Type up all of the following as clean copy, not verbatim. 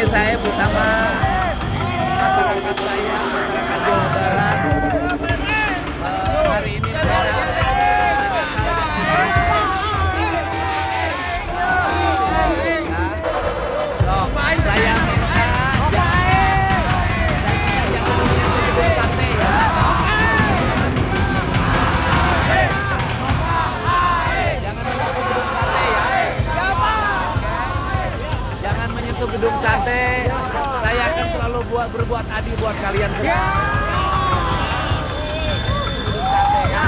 ini saya bersama masyarakat saya, masyarakat Jawa Barat. Hari ini saya minta jangan menyentuh gedung sate ya. Jangan menyentuh gedung sate. Saya akan selalu berbuat adil buat kalian semua. Gedung sate ya.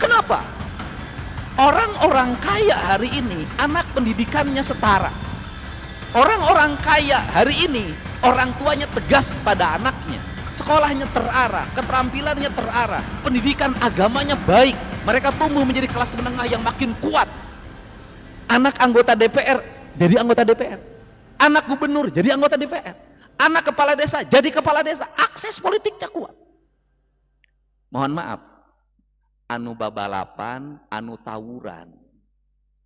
Kenapa? Orang-orang kaya hari ini anak pendidikannya setara. Orang-orang kaya hari ini orang tuanya tegas pada anaknya. Sekolahnya terarah, keterampilannya terarah, pendidikan agamanya baik. Mereka tumbuh menjadi kelas menengah yang makin kuat. Anak anggota DPR jadi anggota DPR. Anak gubernur jadi anggota DPR. Anak kepala desa jadi kepala desa. Akses politiknya kuat. Mohon maaf, anu babalapan, anu tawuran.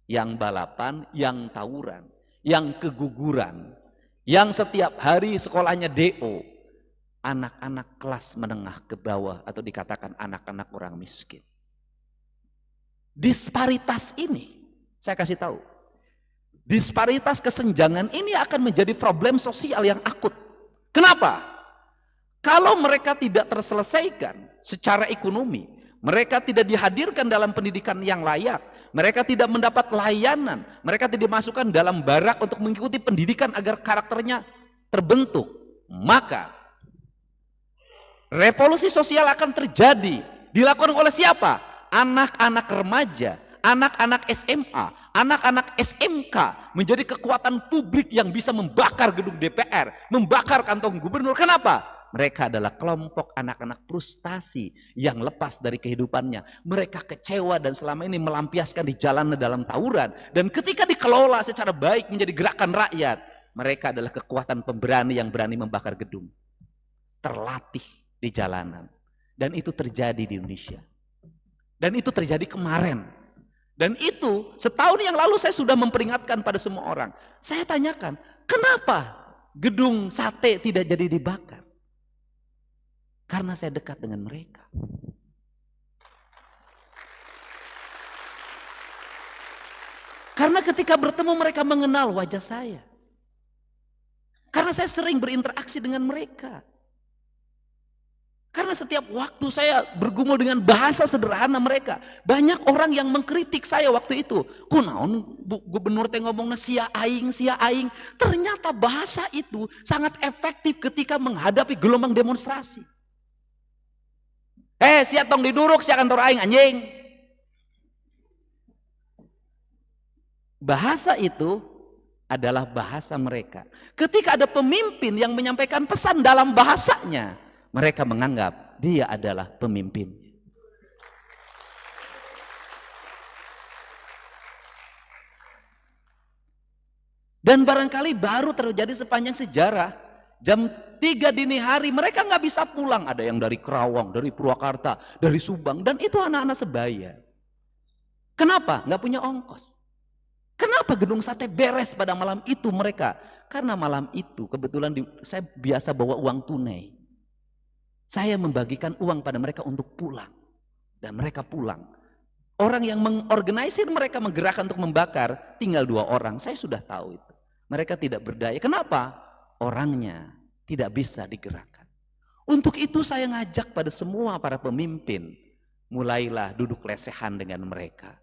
Yang balapan, yang tawuran. Yang keguguran, yang setiap hari sekolahnya DO, anak-anak kelas menengah ke bawah atau dikatakan anak-anak orang miskin. Disparitas ini, saya kasih tahu, disparitas kesenjangan ini akan menjadi problem sosial yang akut. Kenapa? Kalau mereka tidak terselesaikan secara ekonomi, mereka tidak dihadirkan dalam pendidikan yang layak, mereka tidak mendapat layanan, mereka tidak dimasukkan dalam barak untuk mengikuti pendidikan agar karakternya terbentuk, maka revolusi sosial akan terjadi. Dilakukan oleh siapa? Anak-anak remaja, anak-anak SMA, anak-anak SMK menjadi kekuatan publik yang bisa membakar gedung DPR, membakar kantong gubernur. Kenapa? Mereka adalah kelompok anak-anak frustasi yang lepas dari kehidupannya. Mereka kecewa dan selama ini melampiaskan di jalan dalam tawuran. Dan ketika dikelola secara baik menjadi gerakan rakyat, mereka adalah kekuatan pemberani yang berani membakar gedung. Terlatih di jalanan. Dan itu terjadi di Indonesia. Dan itu terjadi kemarin. Dan itu setahun yang lalu saya sudah memperingatkan pada semua orang. Saya tanyakan, kenapa gedung sate tidak jadi dibakar? Karena saya dekat dengan mereka. Karena ketika bertemu mereka mengenal wajah saya. Karena saya sering berinteraksi dengan mereka. Karena setiap waktu saya bergumul dengan bahasa sederhana mereka. Banyak orang yang mengkritik saya waktu itu. Kunaon gubernur teh ngomongna sia aing, sia aing. Ternyata bahasa itu sangat efektif ketika menghadapi gelombang demonstrasi. Sia tong diduruk, sia kantor aing anjing. Bahasa itu adalah bahasa mereka. Ketika ada pemimpin yang menyampaikan pesan dalam bahasanya, mereka menganggap dia adalah pemimpin. Dan barangkali baru terjadi sepanjang sejarah, jam 3 dini hari mereka nggak bisa pulang. Ada yang dari Kerawang, dari Purwakarta, dari Subang, dan itu anak-anak sebaya. Kenapa? Nggak punya ongkos. Kenapa gedung sate beres pada malam itu mereka? Karena malam itu kebetulan saya biasa bawa uang tunai. Saya membagikan uang pada mereka untuk pulang. Dan mereka pulang. Orang yang mengorganisir mereka menggerakkan untuk membakar tinggal 2 orang. Saya sudah tahu itu. Mereka tidak berdaya. Kenapa? Orangnya tidak bisa digerakkan. Untuk itu saya ngajak pada semua para pemimpin, mulailah duduk lesehan dengan mereka.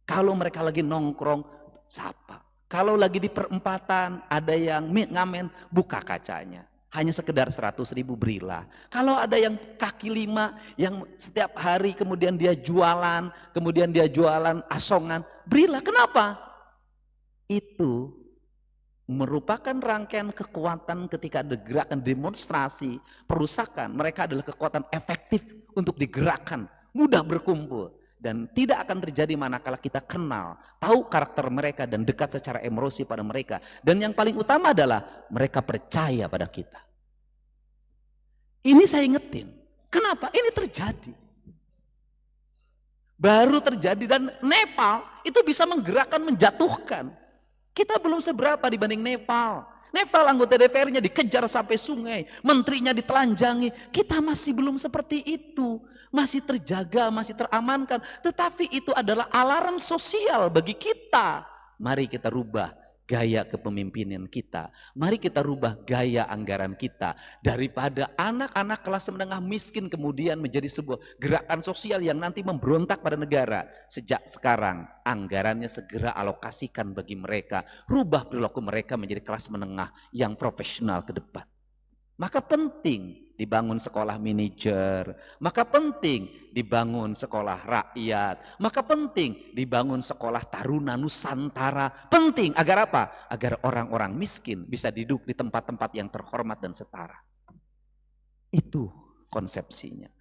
Kalau mereka lagi nongkrong, sapa. Kalau lagi di perempatan, ada yang ngamen, buka kacanya. Hanya sekedar 100.000 berilah. Kalau ada yang kaki 5, yang setiap hari kemudian dia jualan asongan, berilah. Kenapa? Itu merupakan rangkaian kekuatan ketika ada gerakan demonstrasi, perusakan. Mereka adalah kekuatan efektif untuk digerakkan, mudah berkumpul. Dan tidak akan terjadi manakala kita kenal, tahu karakter mereka dan dekat secara emosi pada mereka. Dan yang paling utama adalah mereka percaya pada kita. Ini saya ingetin. Kenapa? Ini terjadi. Baru terjadi dan Nepal itu bisa menggerakkan, menjatuhkan. Kita belum seberapa dibanding Nepal. Nepal anggota DPR-nya dikejar sampai sungai, menterinya ditelanjangi. Kita masih belum seperti itu. Masih terjaga, masih teramankan. Tetapi itu adalah alarm sosial bagi kita. Mari kita rubah gaya kepemimpinan kita. Mari kita rubah gaya anggaran kita. Daripada anak-anak kelas menengah miskin kemudian menjadi sebuah gerakan sosial yang nanti memberontak pada negara. Sejak sekarang anggarannya segera alokasikan bagi mereka. Rubah perilaku mereka menjadi kelas menengah yang profesional ke depan. Maka penting dibangun sekolah manajer, maka penting dibangun sekolah rakyat, maka penting dibangun sekolah taruna Nusantara. Penting agar apa? Agar orang-orang miskin bisa duduk di tempat-tempat yang terhormat dan setara. Itu konsepsinya.